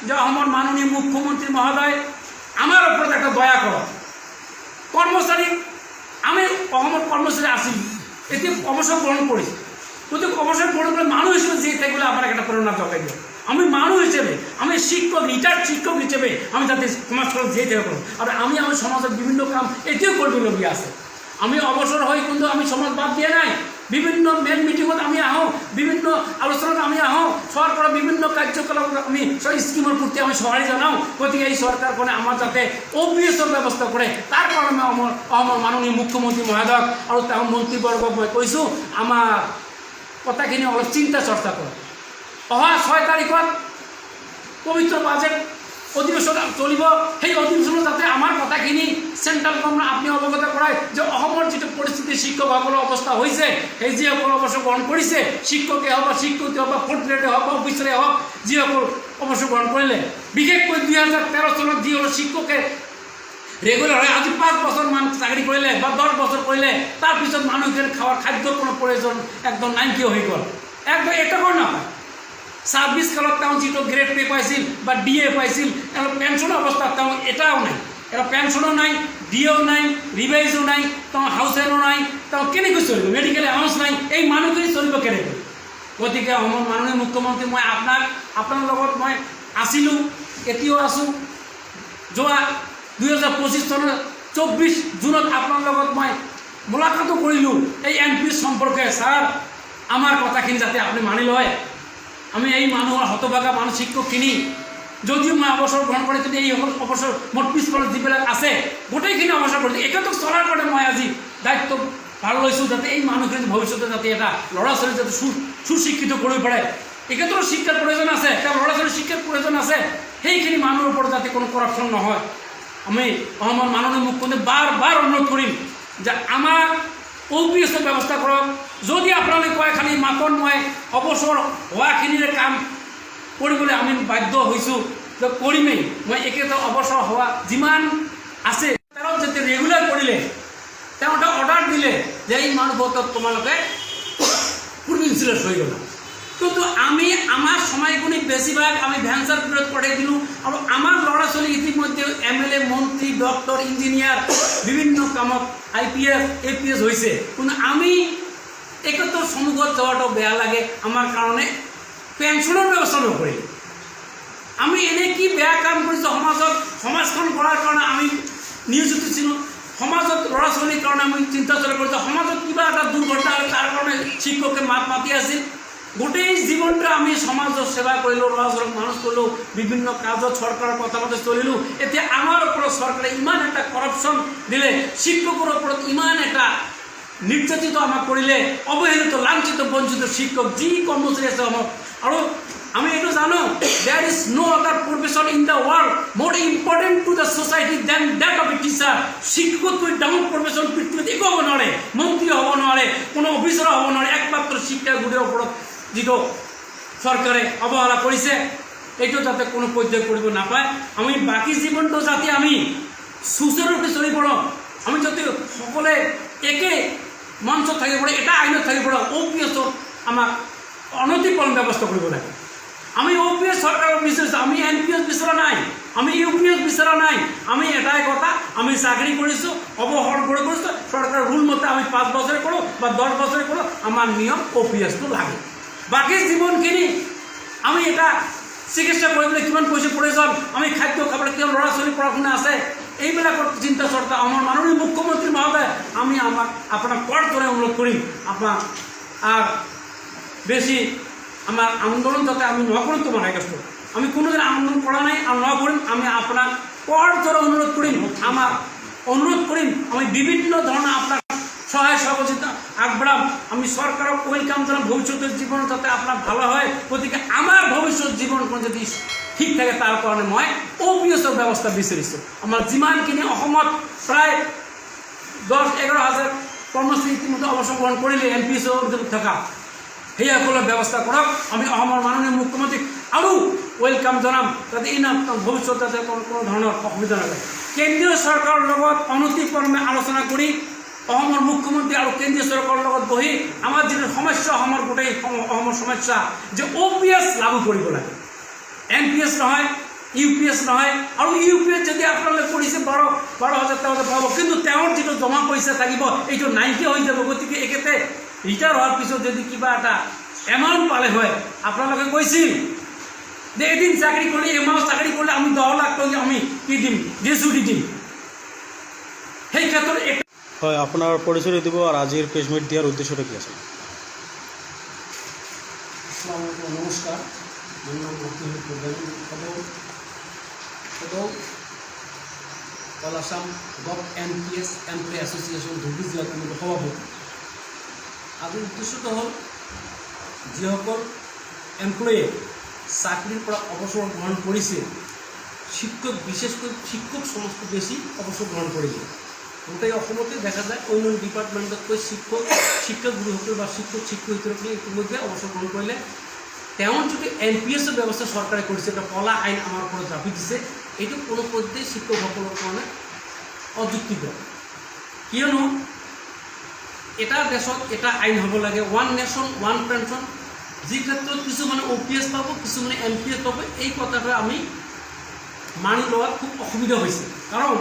যে আমার মাননীয় মুখ্যমন্ত্রী মহোদয় আমার উপর একটা দয়া করো। কর্মচারী আমি অহমর কর্মচারী আসি, এতে অবসর গ্রহণ করি, যদি অবসর গ্রহণ করে মানুষ হিসেবে যে থাকলে আমার একটা প্রেরণা জগাই দিও। আমি মানুষ হিসেবে, আমি শিক্ষক, রিটায়ার্ড শিক্ষক হিসেবে আমি যাতে সমাজ করে যেতে পারবো। আর আমি আমার সমাজের বিভিন্ন কাম এতেও করবি লগিয়ে আছে। আমি অবসর হই কিন্তু আমি সমাজ বাদ দিয়ে নাই, বিভিন্ন মেন মিটিংত আমি আহোঁ, বিভিন্ন আলোচনাত আমি আহোঁ, সরকারের বিভিন্ন কার্যকলাপ আমি সব স্কিমের প্রতি আমি সহায় জানাও। গতিকে এই সরকারখনে আমার যাতে OPS-ৰ ব্যৱস্থা কৰে, তাৰ কাৰণে আমাৰ মাননীয় মুখ্যমন্ত্ৰী মহোদয়ক আৰু তেওঁৰ মন্ত্ৰীবৰ্গক মই কৈছোঁ আমাৰ কথাখিনি অলপ চিন্তা চৰ্চা কৰক। অহা 6 তাৰিখত পবিত্ৰ বাজেট অধিবেশন চলিব, সেই অধিবেশনত যাতে আমাৰ কথাখিনি চেণ্ট্ৰেল গভৰ্ণমেণ্ট আপুনি অৱগত কৰায় যে অসমৰ যিটো পৰিস্থিতি শিক্ষকসকলৰ অৱস্থা হৈছে, সেই যিসকল অৱসৰ গ্ৰহণ কৰিছে, শিক্ষকে হওক বা শিক্ষয়িত্ৰী হওক বা ফৰ্থ গ্ৰেডে হওক বা অফিচাৰে হওক, যিসকল অৱসৰ গ্ৰহণ কৰিলে, বিশেষকৈ 2013 চনত যিসকল শিক্ষকে রেগুলার হয় আজি 5 বছর মান চাকরি করলে বা 10 বছর করলে, তারপর মানুষের খাওয়ার খাদ্যর কোনো প্রয়োজন একদম নাইকিয়া হয়ে গেল। একদম এটা করে না সার্ভিস কালত তাও যেটা গ্রেড পে পাইছিল বা ডিএ পাইছিল, পেনশন অবস্থা তাও এটাও নাই, এটা পেনশনও নাই, ডিএও নাই, রিভাইজও নাই, তাও হাউসেরও নাই, তাও কেনেকৈ চলিব, মেডিকেল এলাউন্স নাই, এই মানুহখিনি চলিব কেনেকৈ। গতিকে আমার মাননীয় মুখ্যমন্ত্রী মই আপনার লগত মই আছিলোঁ, এতিয়াও আছোঁ। যোৱা 2025 চনৰ 24 জুনত আপনাৰ লগত মই মোলাকাতো কৰিলোঁ এই NPS সম্পৰ্কে। স্যাৰ আমাৰ কথাখিনি যাতে আপনি মানি লয়, আমি এই মানুহৰ হতভাগা মানুহ শিক্ষকখিনি যদিও মই অৱসৰ গ্ৰহণ কৰি কিন্তু এই অৱসৰ মোৰ পিছফালে যিবিলাক আছে গোটেইখিনি অৱসৰ কৰিছোঁ। এতিয়াতো চলাৰ কাৰণে মই আজি দায়িত্ব ভাল লৈছোঁ যাতে এই মানুহখিনি ভৱিষ্যতে যাতে এটা ল'ৰা ছোৱালী যাতে সুশিক্ষিত কৰিব পাৰে। এতিয়াতো শিক্ষাৰ প্ৰয়োজন আছে, তাৰ ল'ৰা ছোৱালীৰ শিক্ষাৰ প্ৰয়োজন আছে, সেইখিনি মানুহৰ ওপৰত যাতে কোনো কৰাপশ্যন নহয়। আমি আমাৰ মাননীয় মুখ্যমন্ত্ৰী বাৰবাৰ অনুৰোধ কৰিম যে আমাৰ OPS-ৰ ব্যৱস্থা কৰক। যদি আপোনালোকে কয় খালি মাতন মই অৱসৰ হোৱাখিনিৰে কাম কৰিবলৈ আমি বাধ্য হৈছোঁ, যে কৰিমেই, মই একেটা অৱসৰ হোৱা যিমান আছে তেওঁ যাতে ৰেগুলাৰ কৰিলে, তেওঁ এটা অৰ্ডাৰ দিলে যে এই মানুহবোৰক তোমালোকে ফুল ইঞ্চুৰেঞ্চ হৈ গ'ল। কিন্তু আমি আমাৰ সময়গুলি বেশিৰভাগ আমি ভ্যানসাৰ পিৰিয়ড পড়াই দিলু। আৰ আমাৰ ল'ৰা ছোৱালী ইতিমধ্যে MLA, মন্ত্রী, ডক্টর, ইঞ্জিনিয়ার বিভিন্ন কামত IPS, APS হয়েছে, কিন্তু আমি একত্র সম্মুখত যাওয়াটাও বেয়া লাগে আমার কারণে পেনশনের ব্যবস্থা নকৰি। আমি এনে কি বেয়া কাম কৰিছোঁ সমাজখন গঢ়াৰ কাৰণে আমি নিয়োজিত ছিলোঁ, সমাজত ল'ৰা ছোৱালীৰ কাৰণে আমি চিন্তা চৰ্চা কৰিছোঁ, সমাজত কিবা এটা দুৰ্ঘটনা হ'লে তাৰ কাৰণে শিক্ষকে মাতি আছিল। গোটেই জীৱনটা আমি সমাজৰ সেৱা কৰিলোঁ, ল'ৰা ছোৱালীক মানুষ কৰিলোঁ, বিভিন্ন কাজত চৰকাৰৰ কথা মতে চলিলোঁ। এতিয়া আমাৰ ওপৰত চৰকাৰে ইমান এটা কৰাপশ্যন দিলে, শিক্ষকৰ ওপৰত ইমান এটা নিৰ্যাতিত আমাক কৰিলে, অৱহেলিত, লাঞ্ছিত, বঞ্চিত শিক্ষক যি কৰ্মচাৰী আছে আমাক। আৰু আমি এইটো জানো there is no other profession in the world more important to the society then that of a teacher. শিক্ষকতকৈ ডাঙৰ প্ৰফেশ্যন পৃথিৱীত একো হ'ব নোৱাৰে, মন্ত্ৰী হ'ব নোৱাৰে, কোনো অফিচাৰ হ'ব নোৱাৰে, একমাত্ৰ শিক্ষাগুৰুৰ ওপৰত যিটো চৰকাৰে অৱহেলা কৰিছে, এইটো যাতে কোনো পৰ্যায় কৰিব নাপায়। আমি বাকী জীৱনটো যাতে আমি সুচাৰুৰূপে চলি পড়ক, আমি যাতে সকলে একে মঞ্চত থাকিব পাৰোঁ, এটা আইনত থাকিব পাৰোঁ। OPS-ৰ আমাক অনতিপলম ব্যৱস্থা কৰিব লাগে। আমি OPS চৰকাৰক বিচাৰিছোঁ, আমি NPS বিচৰা নাই, আমি UPS বিচৰা নাই। আমি এটাই কথা, আমি চাকৰি কৰিছোঁ, অৱসৰ কৰিছোঁ, চৰকাৰৰ ৰুল মতে আমি 5 বছৰে কৰোঁ বা 10 বছৰে কৰোঁ, আমাৰ নিয়ম OPS-টো লাগে। বাকী জীৱনখিনি আমি এটা চিকিৎসা কৰিবলৈ কিমান পইচা প্ৰয়োজন, আমি খাদ্য খাবলৈ কিমান ল'ৰা ছোৱালী পঢ়া শুনা আছে, এইবিলাকৰ চিন্তা চৰ্চা আমাৰ মাননীয় মুখ্যমন্ত্ৰী মহোদয় আমি আপোনাক কৰদৰে অনুৰোধ কৰিম, আপোনাক আর বেশি আমার আন্দোলন যাতে আমি নকরেন তোমার হাইকষ্ট, আমি কোনোদিন আন্দোলন করা নাই আর ন করিম। আমি আপনার করদরে অনুরোধ করিম, আমার অনুরোধ করিম, আমি বিভিন্ন ধরনের আপনার সহায় সহযোগিতা আগবাড়াম। আমি সরকারক ওয়েলকাম জানাম, ভবিষ্যতের জীবন যাতে আপনার ভালো হয়। গতিকে আমার ভবিষ্যৎ জীবন যদি ঠিক থাকে তার কারণে মই OPS-ৰ ব্যৱস্থা বিচাৰিছোঁ। আমাৰ যিমানখিনি অসমত প্ৰায় 10-11 হাজাৰ কৰ্মচাৰী ইতিমধ্যে অৱসৰ গ্ৰহণ কৰিলে NPS-ৰ থকা, সেইসকলৰ ব্যৱস্থা কৰক। আমি অসমৰ মাননীয় মুখ্যমন্ত্ৰীক আৰু ওয়েলকাম জানাম যাতে এই ভবিষ্যত যাতে কোনো ধৰণৰ অসুবিধা নাথাকে। কেন্দ্ৰীয় চৰকাৰৰ লগত অনতিপলমে আলোচনা কৰি অসমৰ মুখ্যমন্ত্ৰী আৰু কেন্দ্ৰীয় চৰকাৰৰ লগত বহি আমাৰ যিটো সমস্যা, অসমৰ গোটেই অসমৰ সমস্যা যে OPS লাগু কৰিব লাগে, NPS নহয়, UPS নহয় আৰু UPS যদি আপোনালোকে কৰিছে 12,000 টকা পাব, কিন্তু তেওঁৰ যিটো জমা পইচা থাকিব এইটো নাইকিয়া হৈ যাব। গতিকে একেতে ৰিটায়াৰ হোৱাৰ পিছত যদি কিবা এটা এমাউণ্ট পালে হয়, আপোনালোকে কৈছিল যে এদিন চাকৰি কৰি এমাহ চাকৰি কৰিলে আমি 10 লাখ টকা আমি কি দিম, গ্ৰেচুইটি দিম। সেই ক্ষেত্ৰত হয়, আপোনাৰ পৰিচয় দিব আর আজির প্রেস মিট দিয়ার উদ্দেশ্যটা কি আছে? নমস্কার, আমার নাম মতিউর প্রধান, all Assam gov NPS employee association Dhubri জিলা কমিটিৰ সভাপতি। আজিৰ উদ্দেশ্যটো হ'ল যিসকল এমপ্লয়ীয়ে চাকৰিৰ পৰা অৱসৰ গ্ৰহণ কৰিছে, শিক্ষক বিশেষকৈ শিক্ষক সমাজটো বেছি অৱসৰ গ্ৰহণ কৰিছে। গোটেই অসমতে দেখা যায় অন্য ডিপাৰ্টমেণ্টতকৈ শিক্ষাগুৰুসকল বা শিক্ষয়িত্ৰীসকলে ইতিমধ্যে অৱসৰ গ্ৰহণ কৰিলে। তেওঁৰ যিটো NPS ব্যৱস্থা চৰকাৰে কৰিছে, এটা কলা আইন আমাৰ ওপৰত জাপি দিছে, এইটো কোনো পধ্যেই শিক্ষকসকলৰ কাৰণে অযুক্তিকৰ। কিয়নো এটা দেশত এটা আইন হ'ব লাগে, ওৱান নেশ্যন ওৱান পেঞ্চন, যি ক্ষেত্ৰত কিছুমানে OPS পাব, কিছুমানে NPS পাব। এই কথাটো আমি মানি লোৱাত খুব অসুবিধা হৈছে। কাৰণ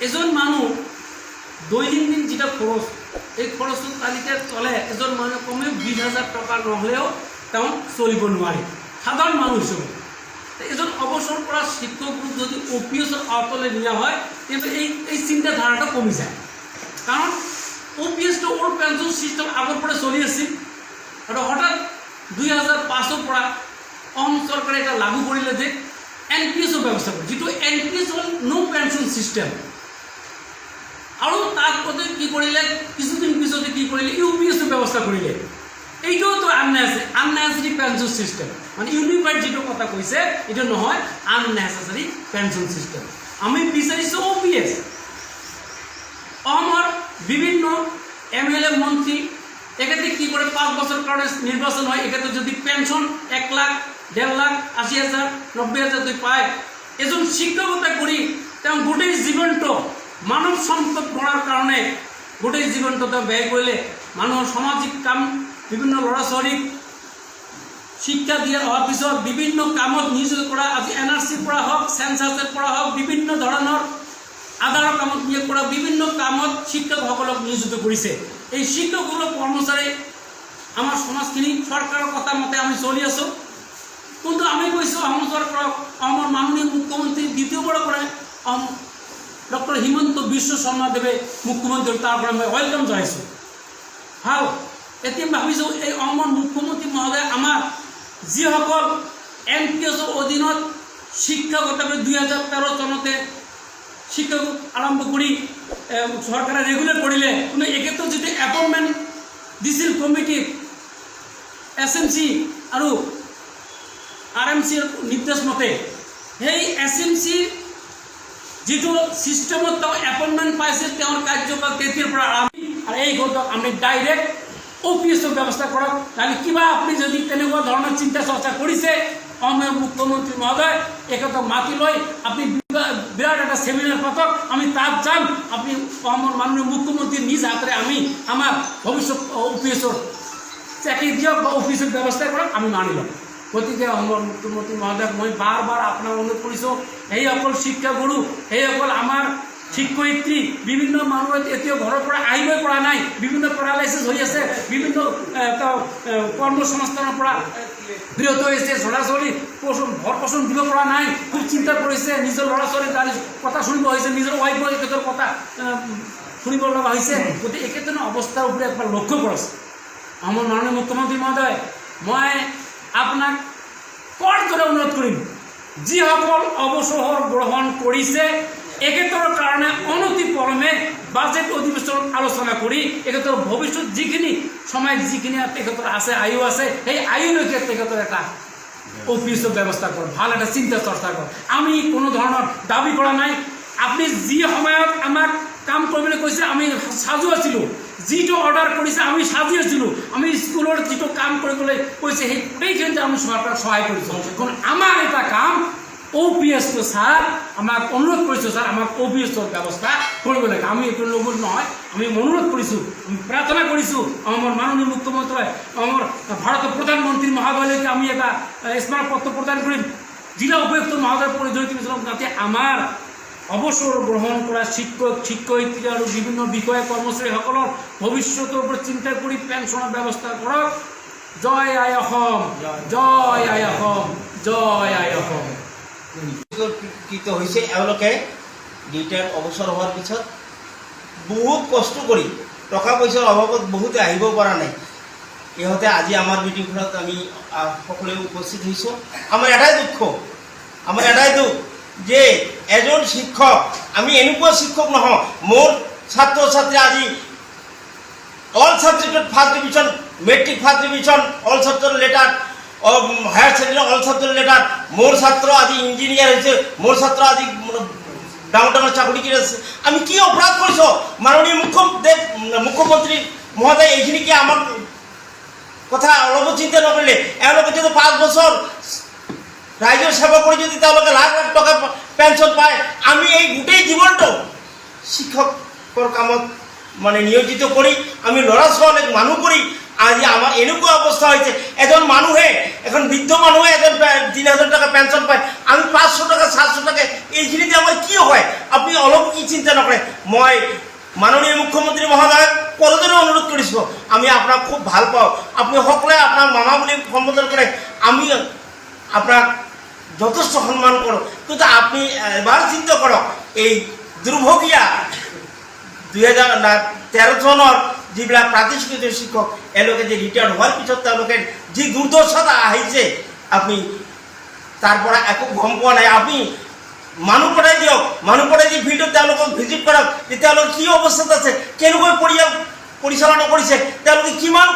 এজন মানুহ দৈনন্দিন যেটা খরচ, এই খরচের তালিকায় চলে এজন মানুষ কমেও 20,000 টাকা নহলেও তেমন চলিব নোৱাৰে সাধাৰণ মানুষ হিসেবে। এজন অবসৰ কৰা শিক্ষক যদি OPSৰ আওতালৈ নিয়া হয়, কিন্তু এই চিন্তাধাৰাটা কমি যায়। কাৰণ OPSটো ওল্ড পেনশন সিস্টেম আগৰ পৰা চলি আছিল, আৰু হঠাৎ 2005-ৰ পৰা অসম চৰকাৰে এটা লাগু কৰিলে যে NPSৰ ব্যৱস্থা কৰে, যিটো NPS হ'ল নো পেনশন সিস্টেম। আৰু তাৰ পথে কি কৰিলে, কিছুদিন পিছতে কি কৰিলে UPS ব্যৱস্থা কৰিলে। এইটোও তো আননেচেসারি পেনশন সিস্টেম, মানে ইউনিফাইড যেটো কথা কৈছে এটা নহয়, আননেচেসারি পেনশন সিস্টেম। আমি বিচাৰিছোঁ OPS। অসমৰ বিভিন্ন MLA মন্ত্রী এক্ষেত্রে কি করে 5 বছর কারণে নির্বাচন হয়, এক্ষেত্রে যদি পেনশন 1 লাখ 1.5 লাখ 80,000 90,000 তুই পায়, এজন শিক্ষকতা করি তেমন গোটেই জীবনটো মানৱ সম্পদ গঢ়াৰ কাৰণে গোটেই জীৱনটো ব্যয় কৰিলে। মানুহৰ সামাজিক কাম, বিভিন্ন ল'ৰা ছোৱালীক শিক্ষা দিয়াৰ হোৱাৰ পিছত বিভিন্ন কামত নিয়োজিত কৰা, আজি NRCৰ পৰা হওক, চেঞ্চাছৰ পৰা হওক, বিভিন্ন ধৰণৰ আধাৰৰ কামত নিয়োগ কৰা, বিভিন্ন কামত শিক্ষকসকলক নিয়োজিত কৰিছে। এই শিক্ষকসকলক কৰ্মচাৰী আমাৰ সমাজখিনি চৰকাৰৰ কথা মতে আমি চলি আছোঁ। কিন্তু আমি কৈছোঁ অসম চৰকাৰক, অসমৰ মাননীয় মুখ্যমন্ত্ৰী দ্বিতীয়বাৰৰ পৰা ডক্টৰ হিমন্ত বিশ্ব শৰ্মা দেবে মুখ্যমন্ত্ৰী, তাৰপৰে আমি ওয়েলকাম জানাইছোঁ। ভাল, এতিয়া ভাবিছোঁ এই অসমৰ মুখ্যমন্ত্ৰী মহোদয় আমাৰ যিসকল NPSৰ অধীনত শিক্ষাগত 2013 চনতে শিক্ষক আৰম্ভ কৰি চৰকাৰে ৰেগুলেট কৰিলে, কিন্তু এক্ষেত্ৰত যিটো এপইণ্টমেণ্ট দিছিল কমিটিত SMC আৰু RMCৰ নিৰ্দেশ মতে, সেই SMC যিটো সিস্টেমত তেওঁ এপইণ্টমেণ্ট পাইছে, তেওঁৰ কাৰ্যকাল তেতিয়াৰ পৰা আমি আৰু এই গোটক আমি ডাইৰেক্ট OPSৰ ব্যৱস্থা কৰক। নহ'লে কিবা আপুনি যদি তেনেকুৱা ধৰণৰ চিন্তা চৰ্চা কৰিছে, অসমৰ মুখ্যমন্ত্ৰী মহোদয় এখেতক মাতি লৈ আপুনি বিৰাট এটা সেমিনাৰ পাতক, আমি তাত যাম, আপুনি অসমৰ মাননীয় মুখ্যমন্ত্ৰী নিজ হাতেৰে আমি আমাৰ ভৱিষ্যত OPSৰ চাকৰি দিয়ক বা OPSৰ ব্যৱস্থা কৰক, আমি মানি ল'ম। গতিকে অসমৰ মুখ্যমন্ত্ৰী মহোদয়ক মই বাৰ বাৰ আপোনাৰ অনুৰোধ কৰিছোঁ, সেইসকল শিক্ষাগুৰু, সেইসকল আমাৰ শিক্ষয়িত্ৰী, বিভিন্ন মানুহ এতিয়াও ঘৰৰ পৰা আহিবই পৰা নাই, বিভিন্ন পেৰালাইচিছ হৈ আছে, বিভিন্ন কৰ্মসংস্থানৰ পৰা বিৰত হৈছে, ল'ৰা ছোৱালী ভৰ পোষণ দিব পৰা নাই, খুব চিন্তা কৰিছে, নিজৰ ল'ৰা ছোৱালীৰ কথা শুনিব হৈছে, নিজৰ ৱাইফৰ এখেতৰ কথা শুনিব লগা হৈছে। গতিকে একেধৰণৰ অৱস্থাৰ ওপৰত একবাৰ লক্ষ্য কৰিছে আমাৰ মাননীয় মুখ্যমন্ত্ৰী মহোদয়। মই আপোনাক কৰদৰে অনুৰোধ কৰিম, যিসকল অৱসৰ গ্ৰহণ কৰিছে এখেতৰ কাৰণে অনতি পলমে বাজেট অধিৱেশনত আলোচনা কৰি এখেতৰ ভৱিষ্যত যিখিনি সময়ত যিখিনি তেখেতৰ আছে, আয়ু আছে, সেই আয়ুলৈকে তেখেতৰ এটা OPSৰ ব্যৱস্থা কৰক, ভাল এটা চিন্তা চৰ্চা কৰক। আমি কোনো ধৰণৰ দাবী কৰা নাই। আপুনি যি সময়ত আমাক কাম কৰিবলৈ কৈছে আমি সাজু আছিলোঁ, যিটো অৰ্ডাৰ কৰিছে আমি সাজু আছিলোঁ, আমি স্কুলৰ যিটো কাম কৰিবলৈ কৈছে সেই গোটেইখিনিতে আমি চৰকাৰক সহায় কৰিছোঁ। কাৰণ আমাৰ এটা কাম OPSটো ছাৰ আমাক অনুৰোধ কৰিছোঁ, ছাৰ আমাক OPSৰ ব্যৱস্থা কৰিব লাগে। আমি এইটো লগত নহয়, আমি অনুৰোধ কৰিছোঁ, আমি প্ৰাৰ্থনা কৰিছোঁ আমাৰ মাননীয় মুখ্যমন্ত্ৰী, আমাৰ ভাৰতৰ প্ৰধানমন্ত্ৰী মহোদয়লৈকে আমি এটা স্মাৰক পত্ৰ প্ৰদান কৰিম, জিলা উপায়ুক্ত মহোদয় পৰিধৰি কৰিছিলোঁ যাতে আমাৰ অৱসৰ গ্ৰহণ কৰা শিক্ষক শিক্ষয়িত্ৰী আৰু বিভিন্ন বিষয়া কৰ্মচাৰীসকলৰ ভৱিষ্যতৰ ওপৰত চিন্তা কৰি পেঞ্চনৰ ব্যৱস্থা কৰক। জয় আই অসম, জয় আই অসম, জয় আই অসম। কৃত হৈছে এওঁলোকে ৰিটায়াৰ অৱসৰ হোৱাৰ পিছত বহুত কষ্ট কৰি টকা পইচাৰ অভাৱত বহুতে আহিব পৰা নাই। ইহঁতে আজি আমাৰ মিটিংখনত আমি সকলোৱে উপস্থিত হৈছোঁ। আমাৰ এটাই দুখ যে এজন শিক্ষক, আমি এনেকুৱা শিক্ষক নহয়, মোৰ ছাত্ৰ ছাত্ৰী আজি অল ছাবজেক্টত first division, matric first division, all subject letter, higher secondary all subject letter. মোৰ ছাত্ৰ আজি ইঞ্জিনিয়াৰ হৈছে, মোৰ ছাত্ৰ আজি ডাঙৰ ডাঙৰ চাকৰি কৰি আছে। আমি কি অপৰাধ কৰিছোঁ? মাননীয় মুখ্যমন্ত্ৰী মহোদয় এইখিনি কি আমাৰ কথা অলপো চিন্তা নকৰিলে? এওঁলোকে যদি 5 বছৰ ৰাইজৰ সেৱা কৰি যদি তেওঁলোকে লাখ লাখ টকা পেঞ্চন পায়, আমি এই গোটেই জীৱনটো শিক্ষকৰ কামত মানে নিয়োজিত কৰি আমি ল'ৰা ছোৱালীক মানুহ কৰি আজি আমাৰ এনেকুৱা অৱস্থা হৈছে। এজন মানুহে, এখন বৃদ্ধ মানুহে এজন 3000 টাকা পেঞ্চন পায়, আমি 500 টাকা 700 টাকা, এইখিনিতে আমাৰ কি হয়? আপুনি অলপ কি চিন্তা নকৰে? মই মাননীয় মুখ্যমন্ত্ৰী মহোদয়ক কলজনে অনুৰোধ কৰিছোঁ, আমি আপোনাক খুব ভাল পাওঁ, আপুনি সকলোৱে আপোনাক মামা বুলি সম্বোধন কৰে, আমি আপোনাক যথেষ্ট সন্মান কৰোঁ। কিন্তু আপনি এবাৰ চিন্তা কৰক, এই দুৰ্ভগীয়া 2013 চনৰ যিবিলাক প্ৰাতিষ্ঠিত শিক্ষক, এওঁলোকে যে ৰিটায়াৰ্ড হোৱাৰ পিছত তেওঁলোকে যি দুৰ্দশা আহিছে, আপুনি তাৰ পৰা একো গম পোৱা নাই। আপুনি মানুহ পঠাই দিয়ক, মানুহ পঠাই দি ফিল্ডত তেওঁলোকক ভিজিট কৰক, যে তেওঁলোকে কি অৱস্থাত আছে, কেনেকৈ পৰিয়াল পৰিচালনা কৰিছে, তেওঁলোকে কিমান